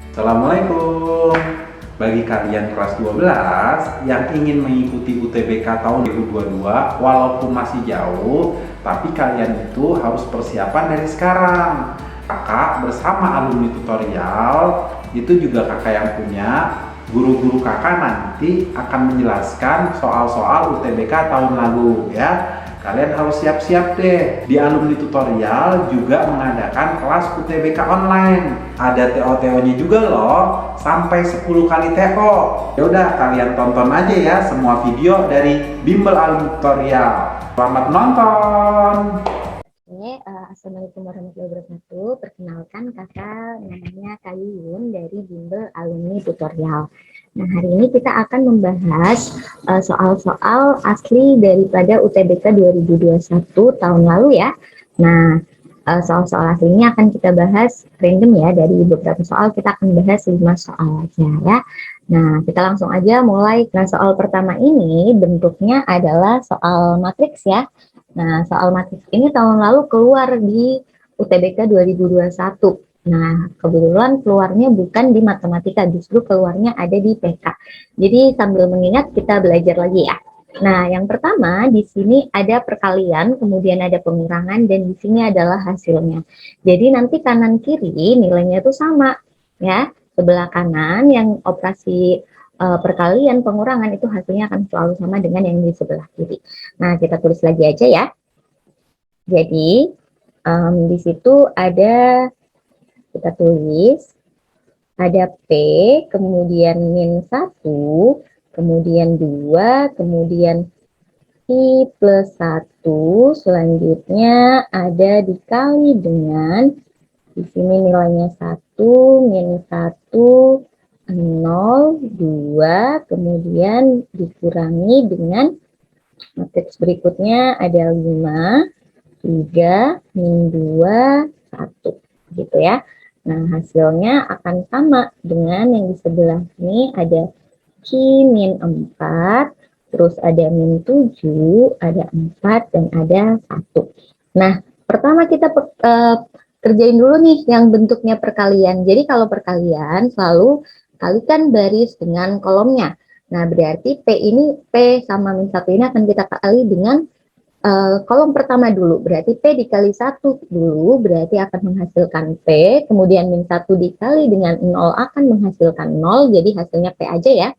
Assalamualaikum. Bagi kalian kelas 12 yang ingin mengikuti UTBK tahun 2022 walaupun masih jauh, tapi kalian itu harus persiapan dari sekarang. Kakak bersama alumni tutorial itu juga kakak yang punya. Guru-guru kakak nanti akan menjelaskan soal-soal UTBK tahun lalu ya. Kalian harus siap-siap deh. Di alumni tutorial juga mengadakan kelas UTBK online. Ada TO-TO-nya juga loh, sampai 10 kali TO. Ya udah, kalian tonton aja ya semua video dari Bimbel Alumni Tutorial. Selamat menonton. Assalamualaikum warahmatullahi wabarakatuh. Perkenalkan kakak namanya Kayun dari Bimbel Alumni Tutorial. Nah, hari ini kita akan membahas soal-soal asli daripada UTBK 2021 tahun lalu ya. Nah, soal-soal aslinya akan kita bahas random ya, dari beberapa soal kita akan bahas 5 soal aja ya. Nah, kita langsung aja mulai. Nah, soal pertama ini bentuknya adalah soal matriks ya. Nah, soal matriks ini tahun lalu keluar di UTBK 2021. Nah, kebetulan keluarnya bukan di matematika, justru keluarnya ada di PK. Jadi sambil mengingat kita belajar lagi ya. Nah, yang pertama di sini ada perkalian, kemudian ada pengurangan, dan di sini adalah hasilnya. Jadi nanti kanan kiri nilainya itu sama ya. Sebelah kanan yang operasi perkalian pengurangan itu hasilnya akan selalu sama dengan yang di sebelah kiri. Nah, kita tulis lagi aja ya. Jadi di situ ada, kita tulis ada P, kemudian min 1, kemudian 2, kemudian I plus 1, selanjutnya ada dikali dengan, di sini nilainya 1, min 1, 0, 2, kemudian dikurangi dengan matriks berikutnya ada 5, 3, min 2, 1, gitu ya. Nah, hasilnya akan sama dengan yang di sebelah sini, ada Q min 4, terus ada min 7, ada 4, dan ada 1. Nah, pertama kita kerjain dulu nih yang bentuknya perkalian. Jadi kalau perkalian selalu kalikan baris dengan kolomnya. Nah, berarti P ini, P sama min 1 ini akan kita kali dengan kolom pertama dulu, berarti P dikali 1 dulu, berarti akan menghasilkan P, kemudian min 1 dikali dengan 0 akan menghasilkan 0, jadi hasilnya P aja ya.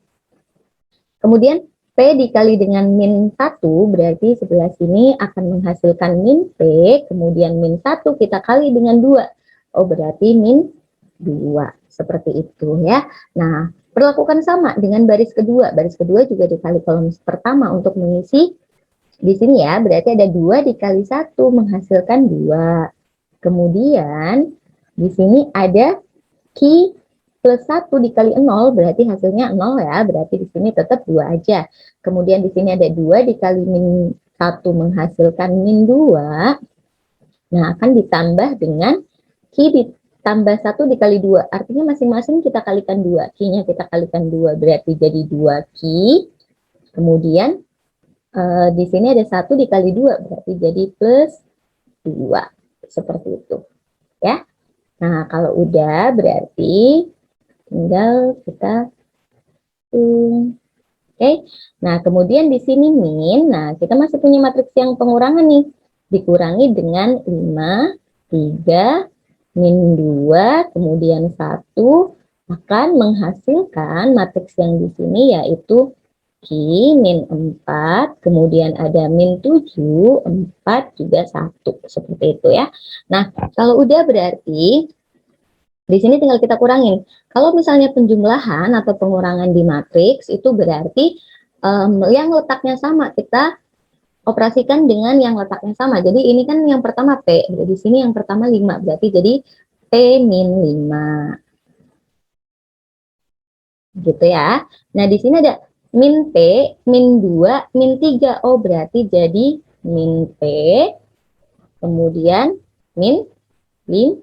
Kemudian P dikali dengan min 1, berarti sebelah sini akan menghasilkan min P, kemudian min 1 kita kali dengan 2, oh berarti min 2, seperti itu ya. Nah, perlakukan sama dengan baris kedua juga dikali kolom pertama untuk mengisi. Di sini ya, berarti ada 2 dikali 1 menghasilkan 2. Kemudian di sini ada Q plus 1 dikali 0, berarti hasilnya 0 ya, berarti di sini tetap 2 aja. Kemudian di sini ada 2 dikali min 1 menghasilkan min 2. Nah, akan ditambah dengan Q ditambah 1 dikali 2, artinya masing-masing kita kalikan 2. Q-nya kita kalikan 2, berarti jadi 2Q. Kemudian di sini ada 1 dikali 2, berarti jadi plus 2. Seperti itu. Ya. Nah, kalau udah berarti tinggal kita Oke. Nah, kemudian di sini min. Nah, kita masih punya matriks yang pengurangan nih. Dikurangi dengan 5, 3, min 2, kemudian 1 akan menghasilkan matriks yang di sini yaitu Q min 4, kemudian ada min 7, 4 juga 1, seperti itu ya. Nah, kalau udah berarti di sini tinggal kita kurangin. Kalau misalnya penjumlahan atau pengurangan di matriks itu berarti yang letaknya sama kita operasikan dengan yang letaknya sama. Jadi ini kan yang pertama P, di sini yang pertama 5, berarti jadi P min 5. Gitu ya. Nah, di sini ada min P, min 2, min 3. Oh, berarti jadi min P, kemudian min 5.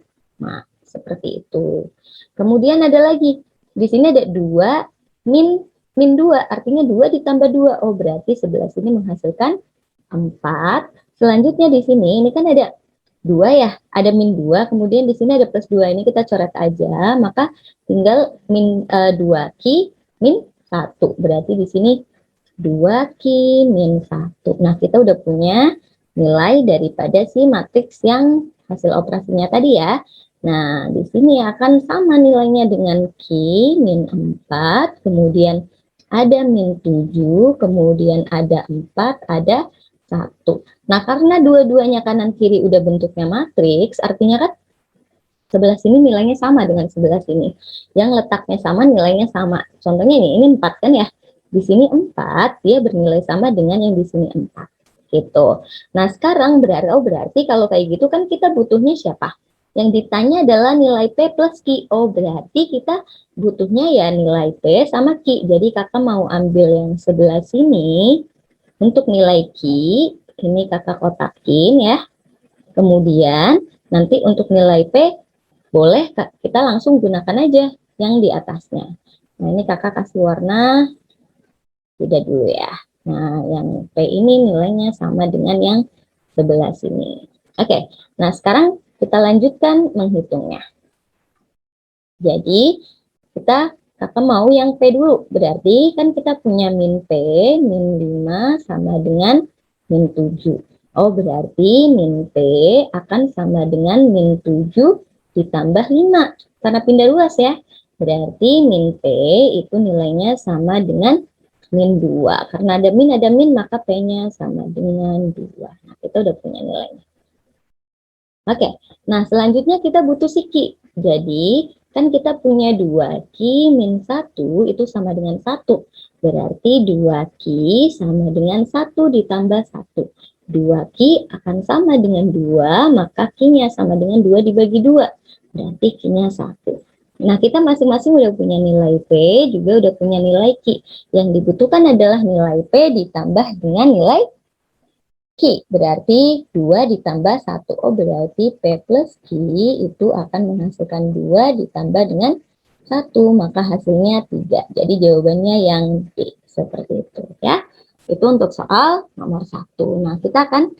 Seperti itu. Kemudian ada lagi. Di sini ada 2, min 2. Artinya 2 ditambah 2. Oh, berarti sebelah sini menghasilkan 4. Selanjutnya di sini, ini kan ada 2 ya, ada min 2, kemudian di sini ada plus 2, ini kita coret aja, maka tinggal min 2Q min 1, berarti di sini 2Q min 1. Nah, kita udah punya nilai daripada si matriks yang hasil operasinya tadi ya. Nah, di sini akan sama nilainya dengan Q min 4, kemudian ada min 7, kemudian ada 4, ada 1. Nah, karena dua-duanya kanan kiri udah bentuknya matriks, artinya kan sebelah sini nilainya sama dengan sebelah sini. Yang letaknya sama, nilainya sama. Contohnya ini 4 kan ya. Di sini 4, dia bernilai sama dengan yang di sini 4. Gitu. Nah, sekarang berarti kalau kayak gitu kan kita butuhnya siapa? Yang ditanya adalah nilai P plus Q. Oh, berarti kita butuhnya ya nilai P sama Q. Jadi kakak mau ambil yang sebelah sini. Untuk nilai Q, ini kakak kotakin ya. Kemudian nanti untuk nilai P, boleh kita langsung gunakan aja yang di atasnya. Nah, ini kakak kasih warna beda dulu ya. Nah, yang P ini nilainya sama dengan yang sebelah sini. Oke, nah sekarang kita lanjutkan menghitungnya. Jadi, kakak mau yang P dulu. Berarti kan kita punya min P, min 5 sama dengan min 7. Oh, berarti min P akan sama dengan min 7 ditambah 5. Karena pindah luas ya. Berarti min P itu nilainya sama dengan min 2. Karena ada min, maka P-nya sama dengan 2. Nah, kita udah punya nilainya. Oke, nah selanjutnya kita butuh si Q. Jadi, kan kita punya 2Q min 1 itu sama dengan 1. Berarti 2Q sama dengan 1 ditambah 1. 2Q akan sama dengan 2, maka Q-nya sama dengan 2 dibagi 2. Berarti Q-nya 1. Nah, kita masing-masing udah punya nilai P, juga udah punya nilai Q. Yang dibutuhkan adalah nilai P ditambah dengan nilai Q, berarti 2 ditambah 1. Oh, berarti P plus Q itu akan menghasilkan 2 ditambah dengan 1, maka hasilnya 3. Jadi jawabannya yang D, seperti itu ya. Itu untuk soal nomor 1. Nah, kita akan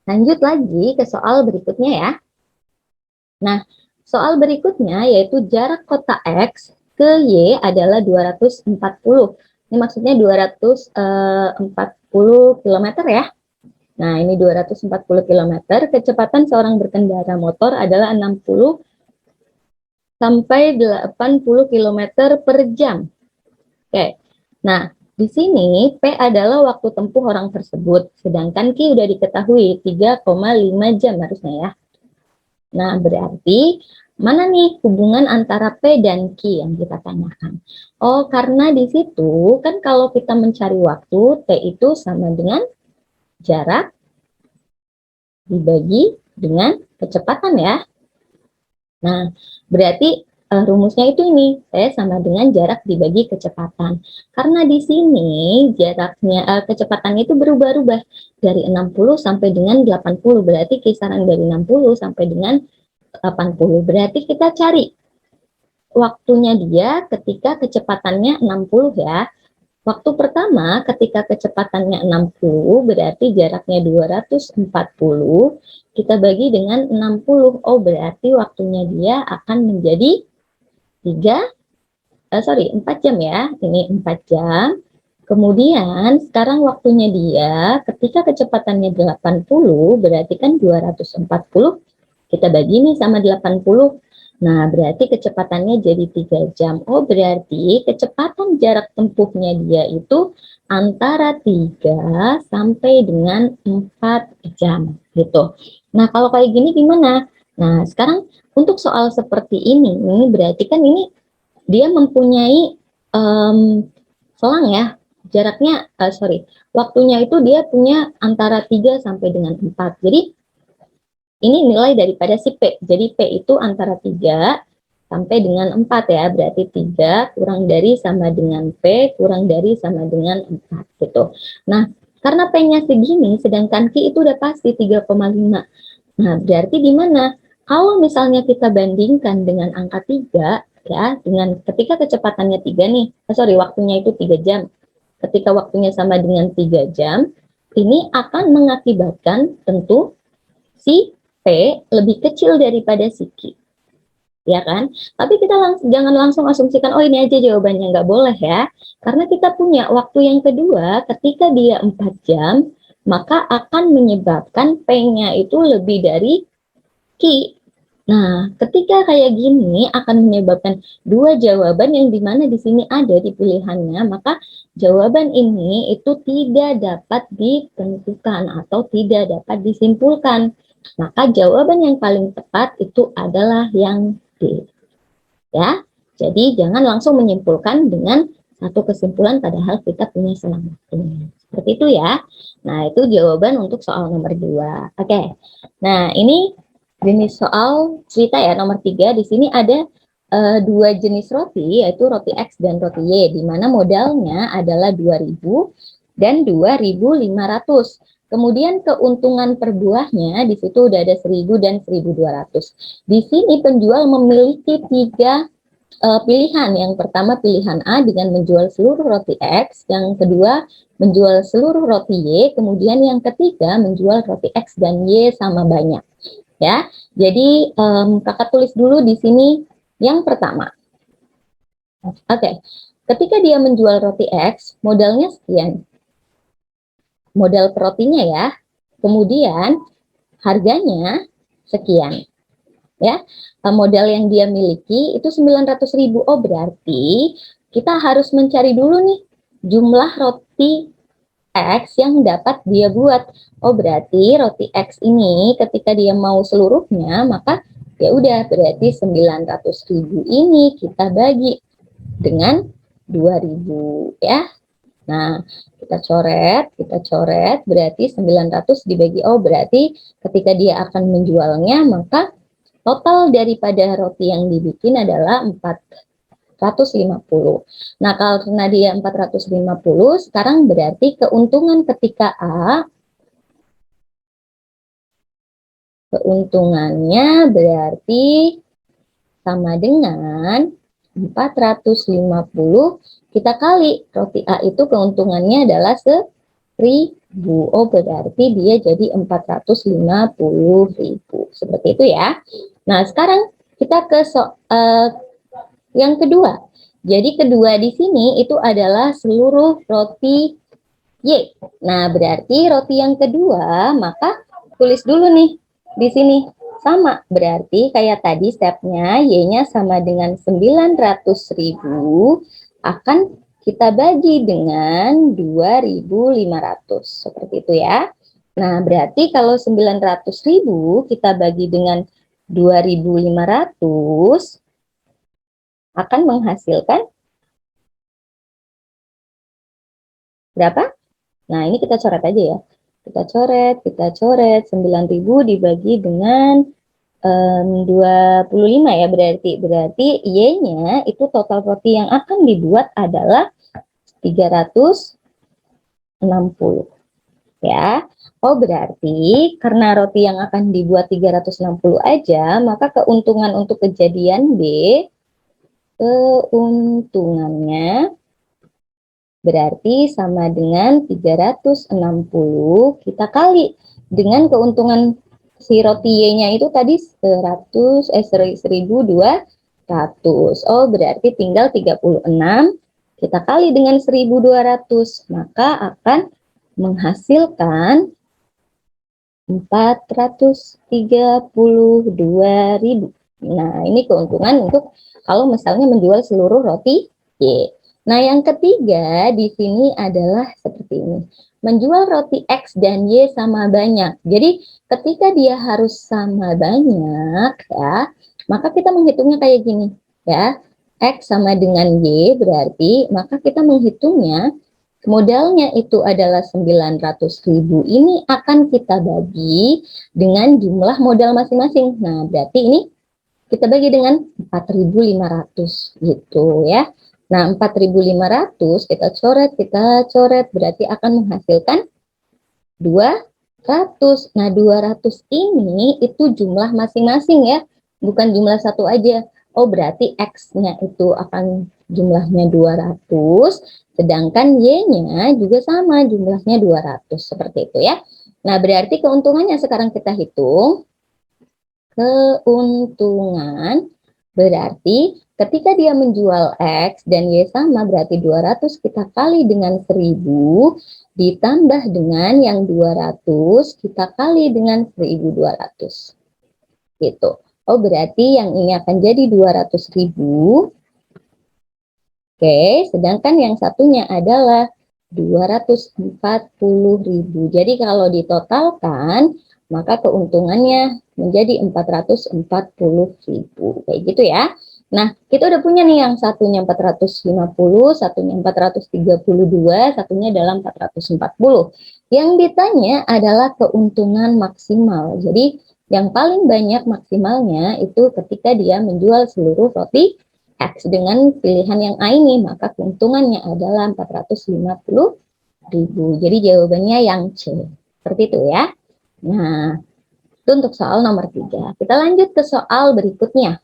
lanjut lagi ke soal berikutnya ya. Nah, soal berikutnya yaitu jarak kotak X ke Y adalah 240. Ini maksudnya 240 km ya. Nah, ini 240 km, kecepatan seorang berkendara motor adalah 60 sampai 80 km per jam. Oke, nah di sini P adalah waktu tempuh orang tersebut, sedangkan Q udah diketahui 3,5 jam harusnya ya. Nah, berarti mana nih hubungan antara P dan Q yang kita tanyakan? Oh, karena di situ kan kalau kita mencari waktu, T itu sama dengan jarak dibagi dengan kecepatan ya. Nah, berarti rumusnya itu ini, T sama dengan jarak dibagi kecepatan. Karena di sini jaraknya, kecepatannya itu berubah-ubah dari 60 sampai dengan 80, berarti kisaran dari 60 sampai dengan 80. Berarti kita cari waktunya dia ketika kecepatannya 60 ya. Waktu pertama ketika kecepatannya 60 berarti jaraknya 240, kita bagi dengan 60. Oh, berarti waktunya dia akan menjadi 4 jam ya. Ini 4 jam. Kemudian sekarang waktunya dia ketika kecepatannya 80 berarti kan 240 kita bagi nih sama 80. Nah, berarti kecepatannya jadi 3 jam. Oh, berarti kecepatan jarak tempuhnya dia itu antara 3 sampai dengan 4 jam gitu. Nah, kalau kayak gini gimana? Nah, sekarang untuk soal seperti ini berarti kan ini dia mempunyai selang ya. Jaraknya, waktunya itu dia punya antara 3 sampai dengan 4. Jadi ini nilai daripada si P. Jadi P itu antara 3 sampai dengan 4 ya. Berarti 3 kurang dari sama dengan P, kurang dari sama dengan 4 gitu. Nah, karena P-nya segini, sedangkan Q itu udah pasti 3,5. Nah, berarti di mana? Kalau misalnya kita bandingkan dengan angka 3, ya, dengan ketika kecepatannya 3 nih, waktunya itu 3 jam. Ketika waktunya sama dengan 3 jam, ini akan mengakibatkan tentu si P lebih kecil daripada si Q. Ya kan? Tapi kita jangan langsung asumsikan, oh ini aja jawabannya, nggak boleh ya. Karena kita punya waktu yang kedua, ketika dia 4 jam, maka akan menyebabkan P-nya itu lebih dari Q. Nah, ketika kayak gini akan menyebabkan dua jawaban yang dimana di sini ada di pilihannya, maka jawaban ini itu tidak dapat ditentukan atau tidak dapat disimpulkan. Maka jawaban yang paling tepat itu adalah yang D. Ya, jadi jangan langsung menyimpulkan dengan satu kesimpulan padahal kita punya selama ini. Seperti itu ya. Nah, itu jawaban untuk soal nomor 2. Oke. Nah, ini jenis soal cerita ya nomor 3. Di sini ada dua jenis roti, yaitu roti X dan roti Y, di mana modalnya adalah 2.000 dan 2.500. Kemudian keuntungan per buahnya di situ udah ada 1.000 dan 1.200. Di sini penjual memiliki 3 pilihan. Yang pertama pilihan A dengan menjual seluruh roti X, yang kedua menjual seluruh roti Y, kemudian yang ketiga menjual roti X dan Y sama banyak. Ya, jadi kakak tulis dulu di sini yang pertama. Oke, ketika dia menjual roti X, modalnya sekian. Modal per rotinya ya. Kemudian harganya sekian. Ya, modal yang dia miliki itu 900.000. Oh, berarti kita harus mencari dulu nih jumlah roti X yang dapat dia buat. Oh, berarti roti X ini ketika dia mau seluruhnya, maka ya udah berarti 900.000 ini kita bagi dengan 2.000 ya. Nah, kita coret, berarti 900 dibagi, oh berarti ketika dia akan menjualnya, maka total daripada roti yang dibikin adalah 450. Nah, karena dia 450, sekarang berarti keuntungan ketika A, keuntungannya berarti sama dengan 450 kita kali roti A itu keuntungannya adalah 1.000. Oh, berarti dia jadi 450.000. Seperti itu ya. Nah, sekarang kita ke yang kedua. Jadi kedua di sini itu adalah seluruh roti Y. Nah, berarti roti yang kedua, maka tulis dulu nih di sini. Sama, berarti kayak tadi stepnya Y-nya sama dengan 900.000 akan kita bagi dengan 2.500. Seperti itu ya. Nah, berarti kalau 900.000 kita bagi dengan 2.500 akan menghasilkan berapa? Nah, ini kita coret aja ya. Kita coret, 9.000 dibagi dengan 25 ya berarti. Berarti Y-nya itu total roti yang akan dibuat adalah 360. Ya. Oh, berarti karena roti yang akan dibuat 360 aja, maka keuntungan untuk kejadian B, keuntungannya berarti sama dengan 360 kita kali dengan keuntungan si roti Y-nya itu tadi 1.200. Oh, berarti tinggal 36 kita kali dengan 1.200, maka akan menghasilkan 432.000. Nah, ini keuntungan untuk kalau misalnya menjual seluruh roti Y. Nah, yang ketiga di sini adalah seperti ini. Menjual roti X dan Y sama banyak. Jadi, ketika dia harus sama banyak, ya, maka kita menghitungnya kayak gini, ya. X sama dengan Y berarti, maka kita menghitungnya modalnya itu adalah 900.000. Ini akan kita bagi dengan jumlah modal masing-masing. Nah, berarti ini kita bagi dengan 4.500 gitu ya. Nah, 4.500 kita coret, berarti akan menghasilkan 200. Nah, 200 ini itu jumlah masing-masing ya, bukan jumlah satu aja. Oh, berarti X-nya itu akan jumlahnya 200, sedangkan Y-nya juga sama, jumlahnya 200. Seperti itu ya. Nah, berarti keuntungannya sekarang kita hitung. keuntungan, berarti ketika dia menjual X dan Y sama, berarti 200 kita kali dengan 1000 ditambah dengan yang 200 kita kali dengan 1200. Gitu. Oh, berarti yang ini akan jadi 200.000. Oke, sedangkan yang satunya adalah 240.000. Jadi kalau ditotalkan, maka keuntungannya menjadi 440.000. Kayak gitu ya. Nah, kita udah punya nih yang satunya 450, satunya 432, satunya dalam 440. Yang ditanya adalah keuntungan maksimal. Jadi, yang paling banyak maksimalnya itu ketika dia menjual seluruh roti X dengan pilihan yang A ini, maka keuntungannya adalah 450.000. Jadi jawabannya yang C. Seperti itu ya. Nah, itu untuk soal nomor 3. Kita lanjut ke soal berikutnya.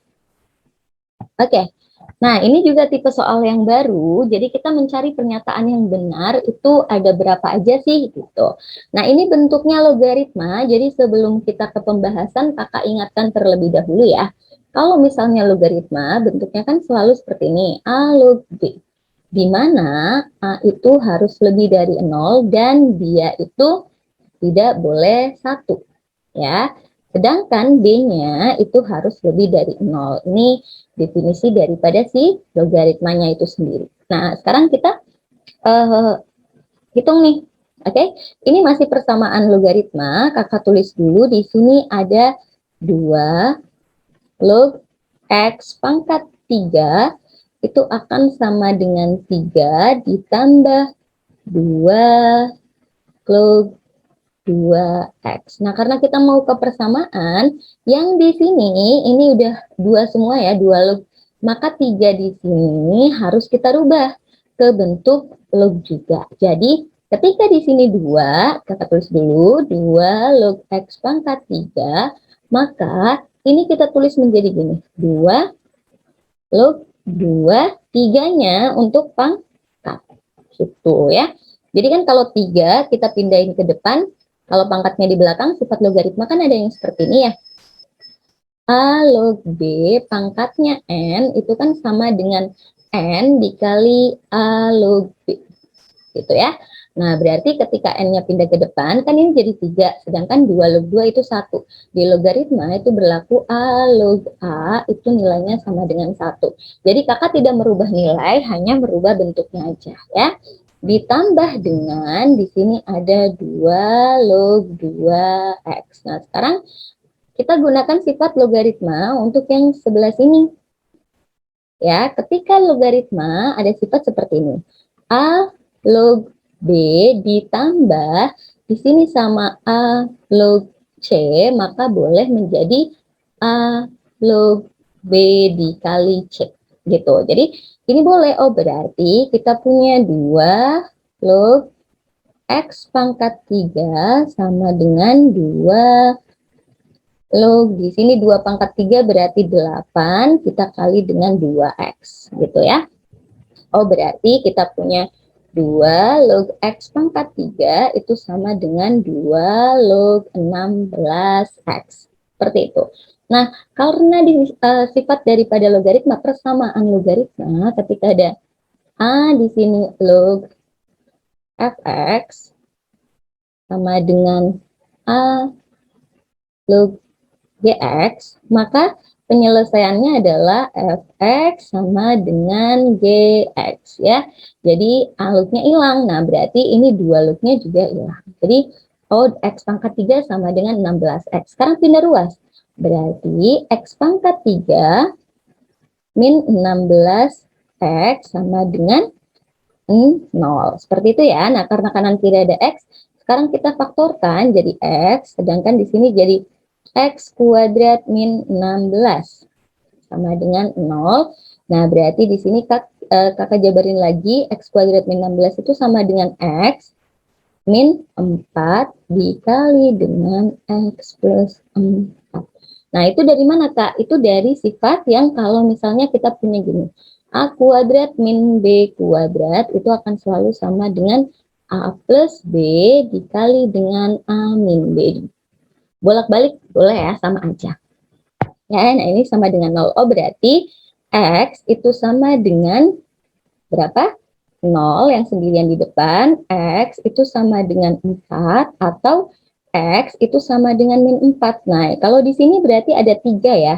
Oke. Nah, ini juga tipe soal yang baru. Jadi kita mencari pernyataan yang benar itu ada berapa aja sih gitu. Nah, ini bentuknya logaritma. Jadi sebelum kita ke pembahasan, Kakak ingatkan terlebih dahulu ya. Kalau misalnya logaritma, bentuknya kan selalu seperti ini, A log B. Di mana A itu harus lebih dari 0 dan dia itu tidak boleh 1. Ya. Sedangkan B-nya itu harus lebih dari 0. Ini definisi daripada si logaritmanya itu sendiri. Nah, sekarang kita hitung nih. Oke, ini masih persamaan logaritma. Kakak tulis dulu di sini ada 2 log X pangkat 3 itu akan sama dengan 3 ditambah 2 log 2X. Nah, karena kita mau ke persamaan, yang di sini ini udah 2 semua ya, 2 log. Maka 3 di sini harus kita rubah ke bentuk log juga. Jadi, ketika di sini 2, kita tulis dulu 2 log X pangkat 3, maka ini kita tulis menjadi gini, 2 log 2, 3-nya untuk pangkat. Gitu ya. Jadi kan kalau 3 kita pindahin ke depan, kalau pangkatnya di belakang, sifat logaritma kan ada yang seperti ini ya. A log B pangkatnya N itu kan sama dengan N dikali A log B. Gitu ya. Nah, berarti ketika N-nya pindah ke depan, kan ini jadi 3, sedangkan 2 log 2 itu 1. Di logaritma itu berlaku A log A itu nilainya sama dengan 1. Jadi kakak tidak merubah nilai, hanya merubah bentuknya aja ya. Ditambah dengan, di sini ada 2 log 2X. Nah, sekarang kita gunakan sifat logaritma untuk yang sebelah sini. Ya, ketika logaritma ada sifat seperti ini. A log B ditambah di sini sama A log C, maka boleh menjadi A log B dikali C. Gitu. Jadi ini boleh, oh berarti kita punya 2 log X pangkat 3 sama dengan 2 log, di sini 2 pangkat 3 berarti 8, kita kali dengan 2X. Gitu ya. Oh berarti kita punya 2 log X pangkat 3 itu sama dengan 2 log 16X. Seperti itu. Nah, karena sifat daripada logaritma, persamaan logaritma, ketika ada A di sini log Fx sama dengan A log Gx, maka penyelesaiannya adalah Fx sama dengan Gx ya. Jadi A lognya hilang. Nah, berarti ini 2 lognya juga hilang. Jadi X pangkat 3 sama dengan 16X. Sekarang pindah ruas. Berarti X pangkat 3 min 16X sama dengan 0. Seperti itu ya. Nah, karena kanan kiri ada X, sekarang kita faktorkan jadi X, sedangkan di sini jadi X kuadrat min 16 sama dengan 0. Nah, berarti di sini kakak jabarin lagi, X kuadrat min 16 itu sama dengan X min 4 dikali dengan X plus 4. Nah, itu dari mana, Kak? Itu dari sifat yang kalau misalnya kita punya gini, A kuadrat min B kuadrat itu akan selalu sama dengan A plus B dikali dengan A min B. Bolak-balik boleh ya, sama aja. Ya, nah ini sama dengan 0. Oh, berarti X itu sama dengan berapa? 0 yang sendirian di depan, X itu sama dengan 4, atau X itu sama dengan min 4. Nah, kalau di sini berarti ada 3 ya.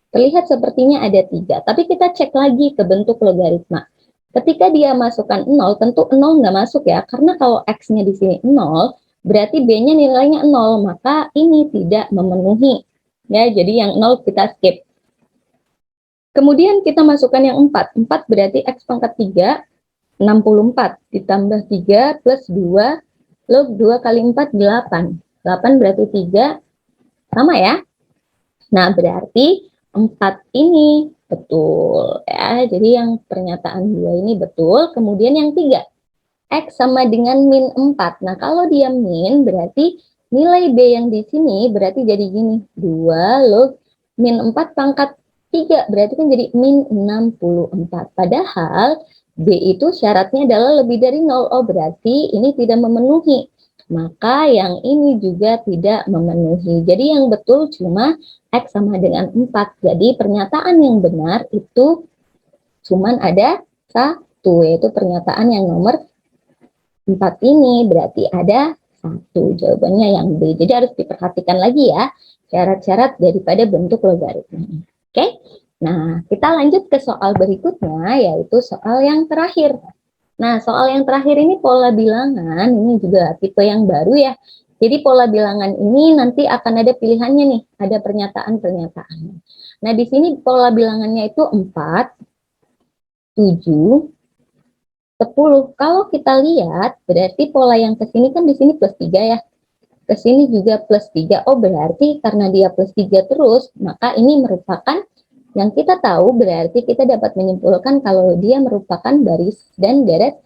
Terlihat sepertinya ada 3, tapi kita cek lagi ke bentuk logaritma. Ketika dia masukkan 0, tentu 0 nggak masuk ya, karena kalau X-nya di sini 0, berarti B-nya nilainya 0, maka ini tidak memenuhi. Ya, jadi yang 0 kita skip. Kemudian kita masukkan yang 4. 4 berarti X pangkat 3, 64. Ditambah 3 plus 2, log 2 kali 4, 8. 8 berarti 3, sama ya. Nah, berarti 4 ini betul. Ya, jadi yang pernyataan 2 ini betul. Kemudian yang 3, X sama dengan min 4. Nah, kalau dia min, berarti nilai B yang di sini berarti jadi gini. 2 log min 4 pangkat 3. Berarti kan jadi min 64. Padahal B itu syaratnya adalah lebih dari 0. Oh, berarti ini tidak memenuhi. Maka yang ini juga tidak memenuhi. Jadi yang betul cuma X sama dengan 4. Jadi pernyataan yang benar itu cuma ada 1, yaitu pernyataan yang nomor 4 ini, berarti ada 1. Jawabannya yang B. Jadi harus diperhatikan lagi ya syarat-syarat daripada bentuk logaritma. Oke? Nah, kita lanjut ke soal berikutnya, yaitu soal yang terakhir. Nah, soal yang terakhir ini pola bilangan, ini juga tipe yang baru ya. Jadi pola bilangan ini nanti akan ada pilihannya nih, ada pernyataan-pernyataan. Nah, di sini pola bilangannya itu 4, 7, 10. Kalau kita lihat, berarti pola yang ke sini kan di sini plus 3 ya. Ke sini juga plus 3. Oh, berarti karena dia plus 3 terus, maka ini merupakan yang kita tahu, berarti kita dapat menyimpulkan kalau dia merupakan baris dan deret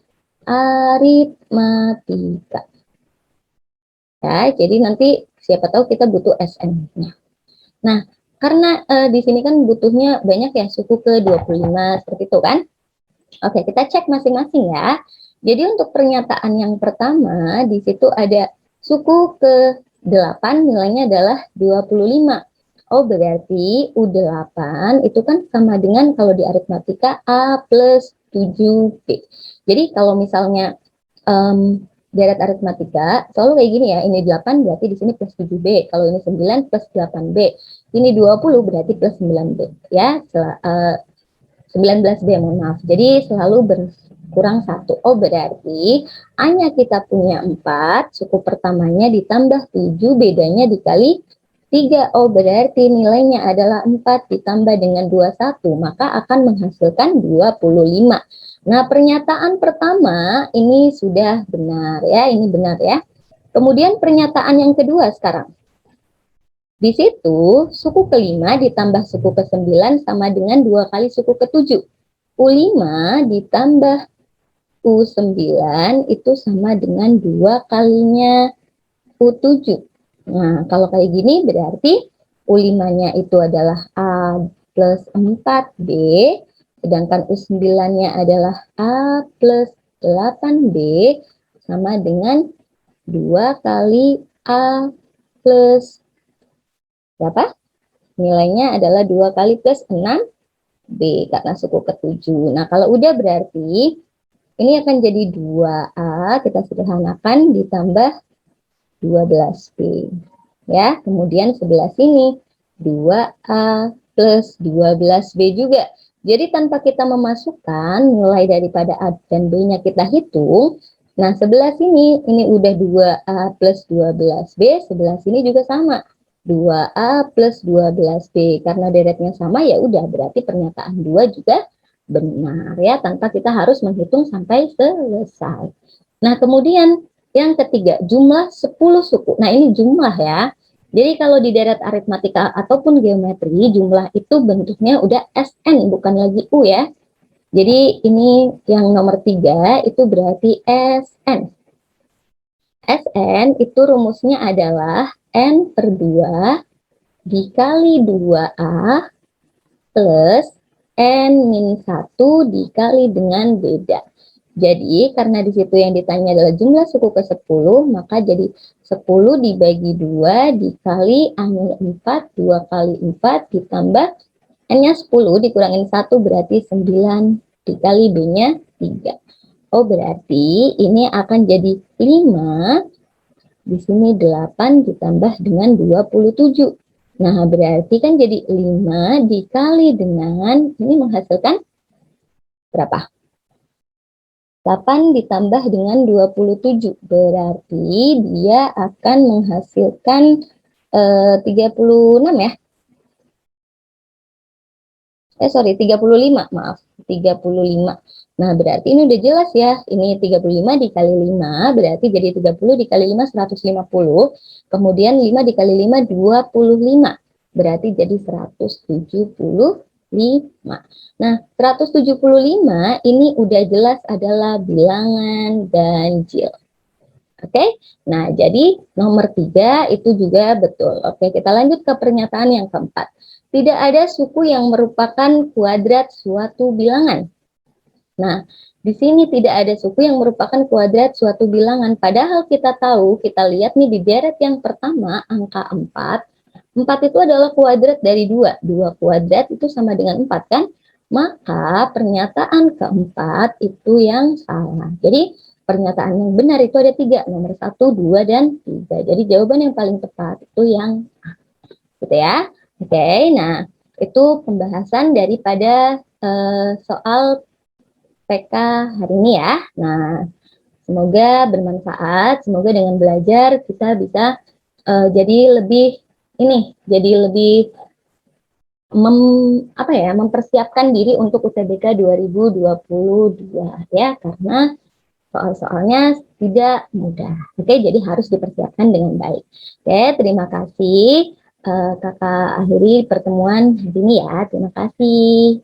aritmatika. Ya, jadi nanti siapa tahu kita butuh SN-nya. Nah, karena di sini kan butuhnya banyak ya, suku ke 25, seperti itu kan. Oke, kita cek masing-masing ya. Jadi untuk pernyataan yang pertama, di situ ada suku ke-8 nilainya adalah 25. Oh, berarti U8 itu kan sama dengan kalau di aritmatika A plus 7B. Jadi kalau misalnya deret aritmatika, selalu kayak gini ya, ini 8 berarti di sini plus 7B. Kalau ini 9 plus 8B. Ini 20 berarti plus 9B. Ya, 19B, mohon maaf. Jadi selalu berkurang 1. Oh, berarti A-nya kita punya 4, suku pertamanya ditambah 7, bedanya dikali 3. Oh, berarti nilainya adalah 4 ditambah dengan 21, maka akan menghasilkan 25. Nah, pernyataan pertama ini sudah benar ya, ini benar ya. Kemudian pernyataan yang kedua sekarang. Di situ, suku ke-5 ditambah suku ke-9 sama dengan 2 kali suku ke-7. U5 ditambah U9 itu sama dengan 2 kalinya U7. Nah, kalau kayak gini berarti U5-nya itu adalah A plus 4B, sedangkan U9-nya adalah A plus 8B, sama dengan 2 kali A plus berapa? Nilainya adalah 2 kali plus 6B karena suku ke-7. Nah, kalau udah berarti ini akan jadi 2A, kita sederhanakan, ditambah 12B. Ya, kemudian sebelah sini 2A plus 12B juga. Jadi tanpa kita memasukkan nilai daripada A dan B-nya kita hitung, nah sebelah sini ini udah 2A plus 12B, sebelah sini juga sama. 2A plus 12B, karena deretnya sama ya udah berarti pernyataan 2 juga benar ya, tanpa kita harus menghitung sampai selesai. Nah, kemudian yang ketiga, jumlah 10 suku. Nah, ini jumlah ya. Jadi kalau di deret aritmatika ataupun geometri, jumlah itu bentuknya udah SN, bukan lagi U ya. Jadi ini yang nomor 3 itu berarti SN. SN itu rumusnya adalah N per 2 dikali 2A plus N min 1 dikali dengan beda. Jadi karena di situ yang ditanya adalah jumlah suku ke-10, maka jadi 10 dibagi 2 dikali A-nya 4, 2 kali 4 ditambah N-nya 10 dikurangin 1 berarti 9 dikali B-nya 3. Oh, berarti ini akan jadi 5, di sini 8 ditambah dengan 27. Nah, berarti kan jadi 5 dikali dengan, ini menghasilkan berapa? 8 ditambah dengan 27, berarti dia akan menghasilkan 36 ya. Sorry, 35, maaf. 35. Nah, berarti ini udah jelas ya. Ini 35 dikali 5, berarti jadi 30 dikali 5, 150. Kemudian 5 dikali 5, 25. Berarti jadi 175. Nah, 175 ini udah jelas adalah bilangan ganjil. Oke, nah jadi nomor 3 itu juga betul. Oke, kita lanjut ke pernyataan yang keempat. Tidak ada suku yang merupakan kuadrat suatu bilangan. Nah, di sini tidak ada suku yang merupakan kuadrat suatu bilangan. Padahal kita tahu, kita lihat nih di deret yang pertama, angka 4. 4 itu adalah kuadrat dari 2. 2 kuadrat itu sama dengan 4 kan? Maka pernyataan keempat itu yang salah. Jadi pernyataan yang benar itu ada 3, nomor 1, 2, dan 3. Jadi jawaban yang paling tepat itu yang A. Gitu ya. Oke, nah itu pembahasan daripada soal PK hari ini ya. Nah, semoga bermanfaat, semoga dengan belajar kita bisa jadi lebih mempersiapkan diri untuk UTBK 2022 ya, karena soal-soalnya tidak mudah. Oke, jadi harus dipersiapkan dengan baik. Oke, terima kasih. Kakak akhiri pertemuan hari ini ya. Terima kasih.